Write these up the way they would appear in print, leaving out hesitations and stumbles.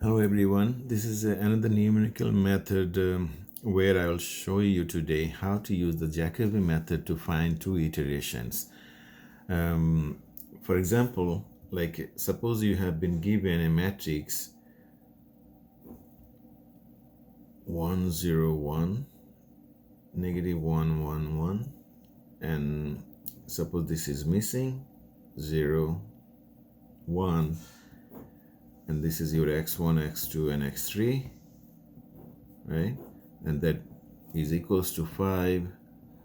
Hello everyone, this is another numerical method where I will show you today how to use the Jacobi method to find two iterations. For example, like suppose you have been given a matrix 1 0 1 negative 1 1 1, and suppose this is missing 0 1, and this is your x1 x2 and x3, right? And that is equals to 5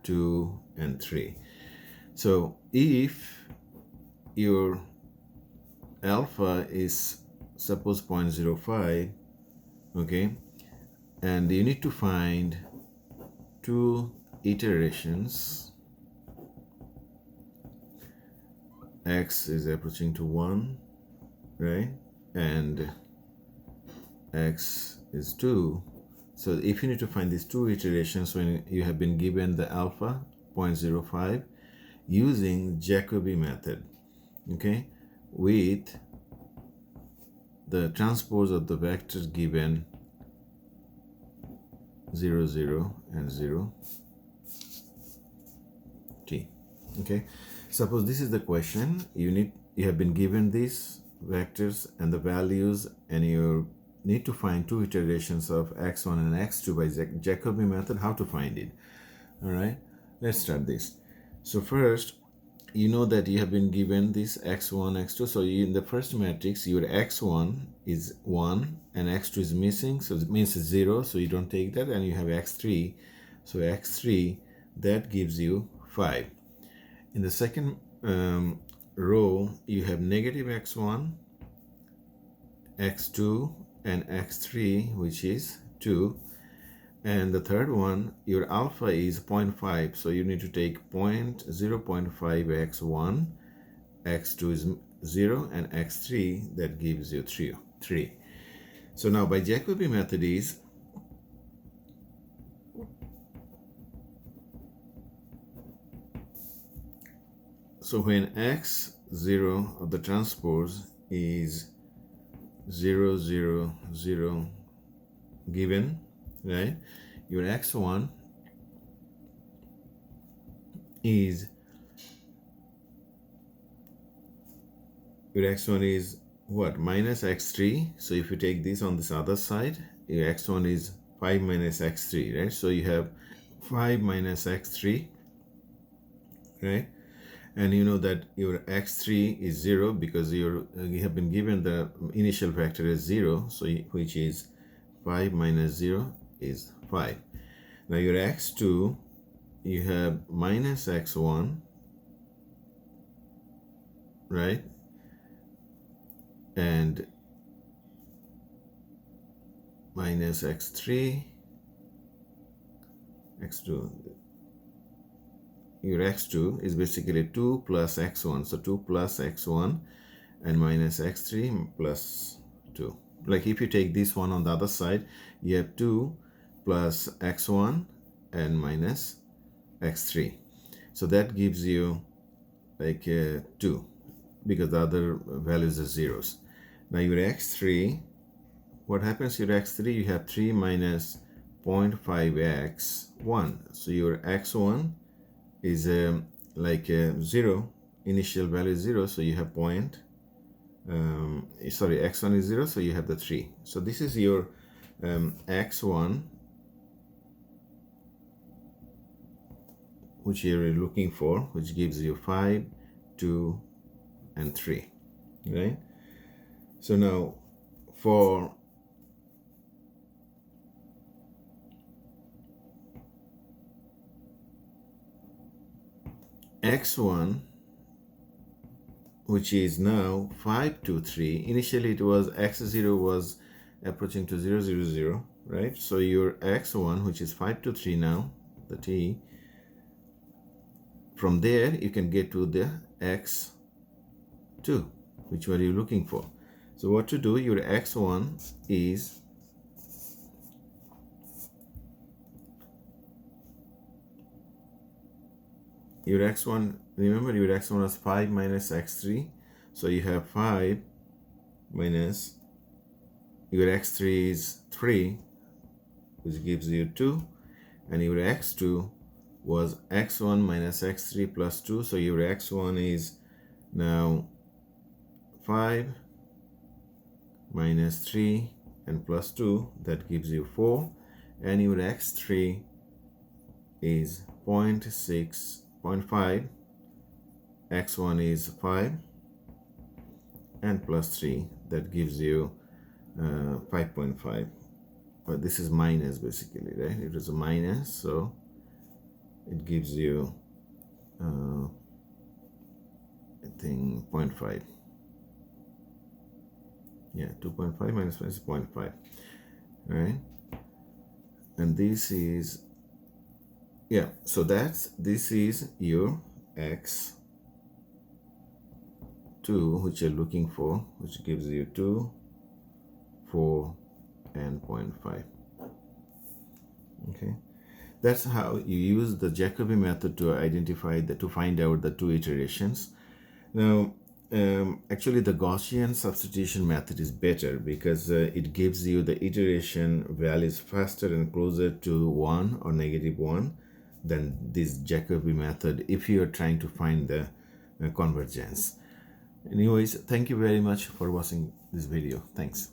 2 and 3. So if your alpha is suppose 0.05, okay, and you need to find two iterations, x is approaching to 1, right, and x is 2. So if you need to find these two iterations when you have been given the alpha 0.05 using Jacobi method, okay, with the transpose of the vectors given 0 0 and 0 t. Okay, suppose this is the question. You have been given these vectors and the values, and you need to find two iterations of x1 and x2 by Jacobi method. How to find it? All right, let's start this. So first, you know that you have been given this x1 x2. So in the first matrix, your x1 is 1 and x2 is missing, so it means it's 0, so you don't take that, and you have x3. So x3, that gives you 5. In the second row, you have negative x1, x2 and x3, which is 2. And the third one, your alpha is 0.5, so you need to take 0.5 x1, x2 is 0, and x3, that gives you 3. So now by Jacobi method is, so when x0 of the transpose is 0 0 0 given, right, your x1 is what, minus x3. So if you take this on this other side, your x1 is 5 minus x3, right? So you have 5 minus x3, right? And you know that your x3 is 0 because you have been given the initial vector as 0, so which is 5 minus 0 is 5. Now your x2, you have minus x1, right, and minus x3, x2. Your x2 is basically 2 plus x1, so 2 plus x1 and minus x3 plus 2. Like if you take this one on the other side, you have 2 plus x1 and minus x3. So that gives you like 2, because the other values are zeros. Now your x3, what happens to your x3? You have 3 minus 0.5x1. So your x1 is like 0, initial value is 0, so you have x1 is 0, so you have the 3. So this is your x1, which you're looking for, which gives you 5 2 and 3, right? So now for x1, which is now 5 2 3, initially it was x0 was approaching to 0 0 0, right? So your x1, which is 5 2 3 now, the t, from there you can get to the x2, which one you're looking for. So what to do, your x1 is your x1, remember your x1 was 5 minus x3, so you have 5 minus your x3 is 3, which gives you 2, and your x2 was x1 minus x3 plus 2, so your x1 is now 5 minus 3 and plus 2, that gives you 4, and your x3 is 0.5, x1 is 5 and plus 3, that gives you 5.5. But this is minus basically, right? It is a minus, so it gives you I think 0.5. Yeah, 2.5 minus 5 is 0.5, right? And this is, yeah, so this is your x2, which you're looking for, which gives you 2, 4 and 0.5. Okay, that's how you use the Jacobi method to identify to find out the two iterations. Now actually the Gaussian substitution method is better because it gives you the iteration values faster and closer to 1 or -1 than this Jacobi method if you are trying to find the convergence. Anyways, thank you very much for watching this video. Thanks.